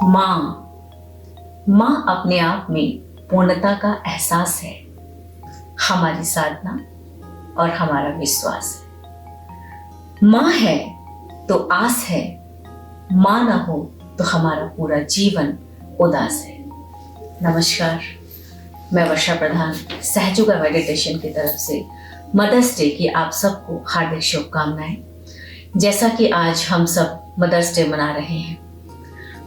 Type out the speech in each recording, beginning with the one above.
माँ माँ अपने आप में पूर्णता का एहसास है, हमारी साधना और हमारा विश्वास है। माँ है तो आस है, माँ ना हो तो हमारा पूरा जीवन उदास है। नमस्कार, मैं वर्षा प्रधान सहजुगा मेडिटेशन की तरफ से मदर्स डे की आप सबको हार्दिक शुभकामनाएं। जैसा कि आज हम सब मदर्स डे मना रहे हैं,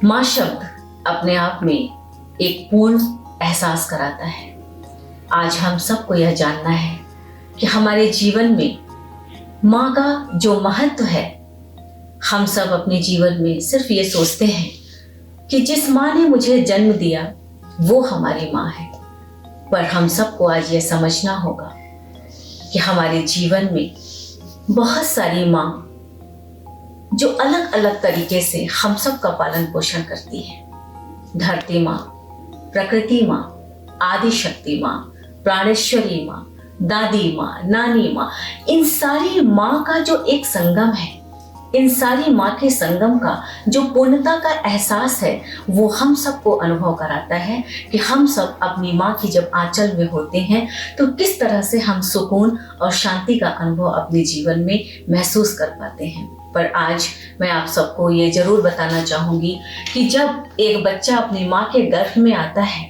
माँ शब्द अपने आप में एक पूर्ण एहसास कराता है। आज हम सबको यह जानना है कि हमारे जीवन में माँ का जो महत्व है, हम सब अपने जीवन में सिर्फ ये सोचते हैं कि जिस माँ ने मुझे जन्म दिया वो हमारी माँ है। पर हम सबको आज ये समझना होगा कि हमारे जीवन में बहुत सारी माँ जो अलग अलग तरीके से हम सब का पालन पोषण करती है। धरती माँ, प्रकृति माँ, आदि शक्ति माँ, प्राणेश्वरी माँ, दादी माँ, नानी माँ, इन सारी माँ का जो एक संगम है, इन सारी माँ के संगम का जो पूर्णता का एहसास है, वो हम सबको अनुभव कराता है कि हम सब अपनी माँ की जब आंचल में होते हैं तो किस तरह से हम सुकून और शांति का अनुभव अपने जीवन में महसूस कर पाते हैं। पर आज मैं आप सबको ये जरूर बताना चाहूँगी कि जब एक बच्चा अपनी माँ के गर्भ में आता है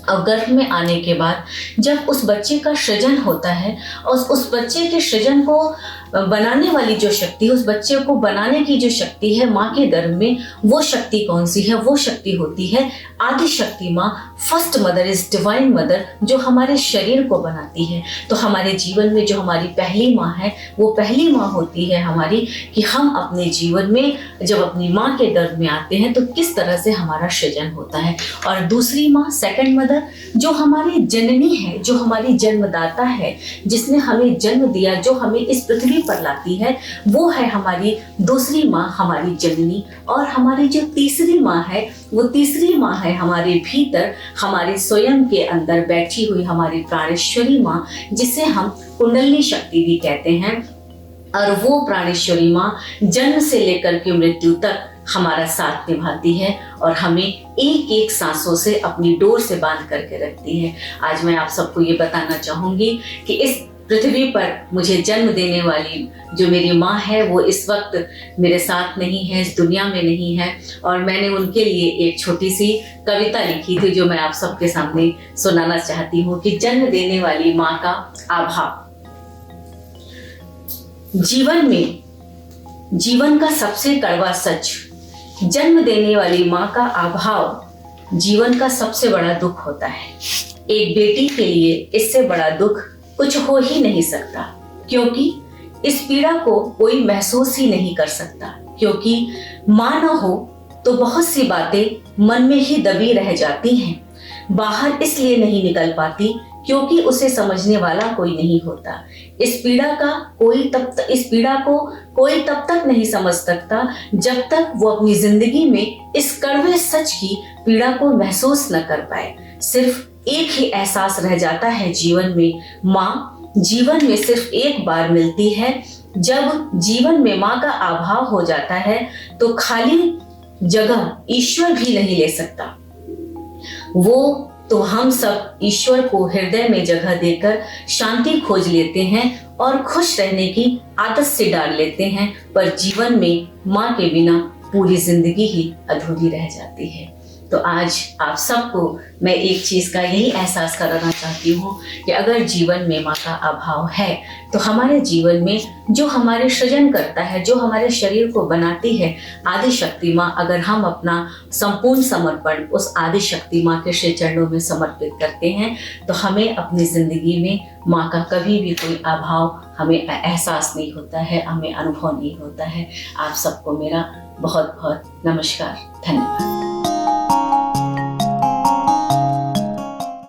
और गर्भ में आने के बाद जब उस बच्चे का सृजन होता है और उस बच्चे के सृजन को बनाने वाली जो शक्ति है, उस बच्चे को बनाने की जो शक्ति है माँ के गर्भ में, वो शक्ति कौन सी है? वो शक्ति होती है आदि शक्ति माँ। First mother is divine mother, जो हमारे शरीर को बनाती है। तो हमारे जीवन में जो हमारी पहली माँ है, वो पहली माँ होती है हमारी कि हम अपने जीवन में जब अपनी माँ के गर्भ में आते हैं तो किस तरह से हमारा सृजन होता है। और दूसरी माँ, सेकंड मदर, जो हमारी जननी है, जो हमारी जन्मदाता है, जिसने हमें जन्म दिया, जो हमें इस पृथ्वी पर लाती है, वो है हमारी दूसरी माँ, हमारी जननी। और हमारी जो तीसरी माँ है, वो तीसरी माँ है हमारे भीतर, हमारे स्वयं के अंदर बैठी हुई हमारी प्राणेश्वरी माँ, जिसे हम कुंडलिनी शक्ति भी कहते हैं। और वो प्राणेश्वरी माँ जन्म से लेकर के मृत्यु तक हमारा साथ निभाती है और हमें एक एक सांसों से अपनी डोर से बांध करके रखती है। आज मैं आप सबको ये बताना चाहूंगी कि इस पृथ्वी पर मुझे जन्म देने वाली जो मेरी माँ है, वो इस वक्त मेरे साथ नहीं है, इस दुनिया में नहीं है। और मैंने उनके लिए एक छोटी सी कविता लिखी थी जो मैं आप सबके सामने सुनाना चाहती हूँ कि जन्म देने वाली माँ का अभाव। जीवन में जीवन का सबसे कड़वा सच, जन्म देने वाली माँ का अभाव जीवन का सबसे बड़ा दुख होता है। एक बेटी के लिए इससे बड़ा दुख कुछ हो ही नहीं सकता, क्योंकि इस पीड़ा को कोई महसूस ही नहीं कर सकता। क्योंकि माँ न हो तो बहुत सी बातें मन में ही दबी रह जाती हैं, बाहर इसलिए नहीं निकल पाती क्योंकि उसे समझने वाला कोई नहीं होता। इस पीड़ा को कोई तब तक नहीं समझ सकता जब तक वो अपनी जिंदगी में इस कड़वे सच की पीड़ा को महसूस न कर पाए। सिर्फ एक ही एहसास रह जाता है जीवन में, माँ जीवन में सिर्फ एक बार मिलती है। जब जीवन में माँ का अभाव हो जाता है तो खाली जगह ईश्वर भी नहीं ले सकता। वो तो हम सब ईश्वर को हृदय में जगह देकर शांति खोज लेते हैं और खुश रहने की आदत से डाल लेते हैं। पर जीवन में माँ के बिना पूरी जिंदगी ही अधूरी रह जाती है। तो आज आप सबको मैं एक चीज़ का यही एहसास कराना चाहती हूँ कि अगर जीवन में माँ का अभाव है तो हमारे जीवन में जो हमारे सृजन करता है, जो हमारे शरीर को बनाती है आदि शक्ति माँ, अगर हम अपना संपूर्ण समर्पण उस आदि शक्ति माँ के श्री चरणों में समर्पित करते हैं तो हमें अपनी जिंदगी में माँ का कभी भी कोई अभाव हमें एहसास नहीं होता है, हमें अनुभव नहीं होता है। आप सबको मेरा बहुत बहुत नमस्कार, धन्यवाद।